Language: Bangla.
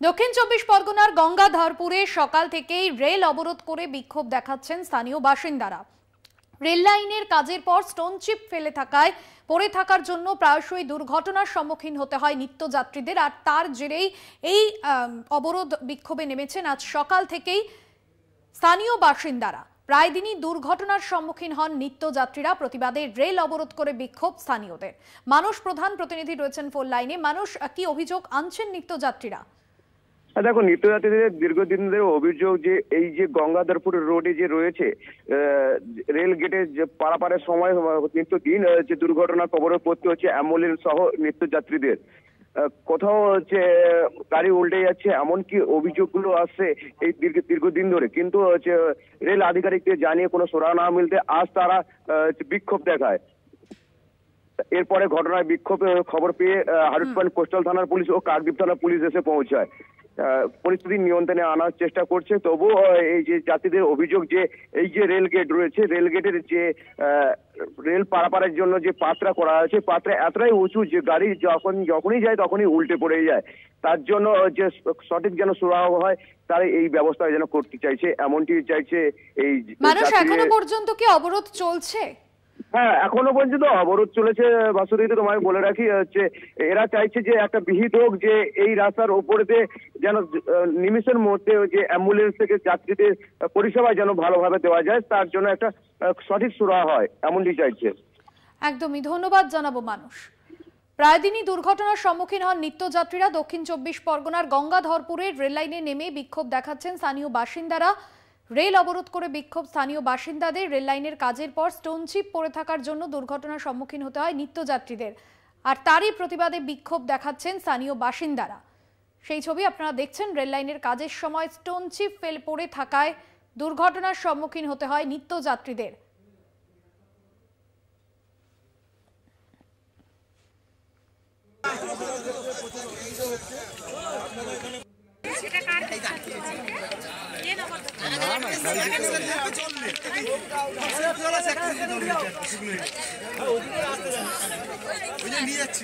দক্ষিণ চব্বিশ পরগনার গঙ্গাধরপুরে সকাল থেকেই রেল অবরোধ করে বিক্ষোভ দেখাচ্ছেন স্থানীয় বাসিন্দারা। রেল লাইনের কাজের পর স্টোন চিপ ফেলে থাকায় পড়ে থাকার জন্য প্রায়শই দুর্ঘটনার সম্মুখীন হতে হয় নিত্যযাত্রীদের। আর তার জেরেই এই অবরোধ বিক্ষোভে নেমেছেন আজ সকাল থেকেই স্থানীয় বাসিন্দারা। প্রায় দিনই দুর্ঘটনার সম্মুখীন হন নিত্যযাত্রীরা। প্রতিবাদে রেল অবরোধ করে বিক্ষোভ স্থানীয়দের। মানুষ প্রধান প্রতিনিধি রয়েছেন ফোন লাইনে। মানুষ, কি অভিযোগ আনছেন নিত্যযাত্রীরা? দেখো, নিত্যযাত্রীদের দীর্ঘদিন ধরে অভিযোগ যে এই যে গঙ্গাধরপুর রোডে যে রয়েছে রেল গেটে যে পারাপারের সময় নিত্যদিন যে দুর্ঘটনার খবরে পড়তে হচ্ছে অ্যাম্বুলেন্স সহ নিত্যযাত্রীদের। কোথাও হচ্ছে গাড়ি উল্টে যাচ্ছে, এমনকি অভিযোগগুলো আসছে এই দীর্ঘদিন ধরে, কিন্তু হচ্ছে রেল আধিকারিকদের জানিয়ে কোনো সুরাহা না মিলতে আজ তারা বিক্ষোভ দেখায়। এরপরে ঘটনায় বিক্ষোভের খবর পেয়ে হারুট কোস্টাল থানার পুলিশ ও কাকদ্বীপ থানার পুলিশ এসে পৌঁছায়। পরিস্থিতি নিয়ন্ত্রণে আনার চেষ্টা করছে। তবুও এই যে যাত্রীদের অভিযোগ যে এই যে রেল গেট রয়েছে, রেল গেটের যে রেল পারাপারের জন্য যে পাত্রা করা আছে, পাত্রা এতটাই উঁচু যে গাড়ি যখনই যায় তখনই উল্টে পড়ে যায়। তার জন্য যে সঠিক যেন সুরাহা হয়, তার এই ব্যবস্থা যেন করতে চাইছে, এমনটি চাইছে এই মানুষ। এখনো পর্যন্ত কি অবরোধ চলছে? হ্যাঁ, এখনো পর্যন্ত অবরোধ চলেছে বাসুদেবী। তোমায় বলে রাখি হচ্ছে এরা চাইছে যে একটা বিহিত হোক, যে এই রাস্তার উপরেতে যেন নিমিষের মধ্যে যে অ্যাম্বুলেন্স থেকে যাত্রীদের পরিষেবা যেন ভালোভাবে দেওয়া যায়, তার জন্য একটা সঠিক সুরাহা হয়, এমনটি চাইছে। একদমই ধন্যবাদ জানাবো মানুষ। প্রায় দিনই দুর্ঘটনার সম্মুখীন হন নিত্যযাত্রীরা। দক্ষিণ চব্বিশ পরগনার গঙ্গাধরপুরের রেল লাইনে নেমে বিক্ষোভ দেখাচ্ছেন স্থানীয় বাসিন্দারা। রেল অবরোধ করে বিক্ষোভ স্থানীয় বাসিন্দাদের। রেল লাইনের কাজের পর স্টোন চিপ পড়ে থাকার জন্য দুর্ঘটনার সম্মুখীন হতে হয় নিত্যযাত্রীদের। আর তারই প্রতিবাদে বিক্ষোভ দেখাচ্ছেন স্থানীয় বাসিন্দারা। সেই ছবি আপনারা দেখছেন। রেল লাইনের কাজের সময় স্টোন চিপ পড়ে থাকায় দুর্ঘটনার সম্মুখীন হতে হয় নিত্যযাত্রীদের। নিয়ে যাচ্ছি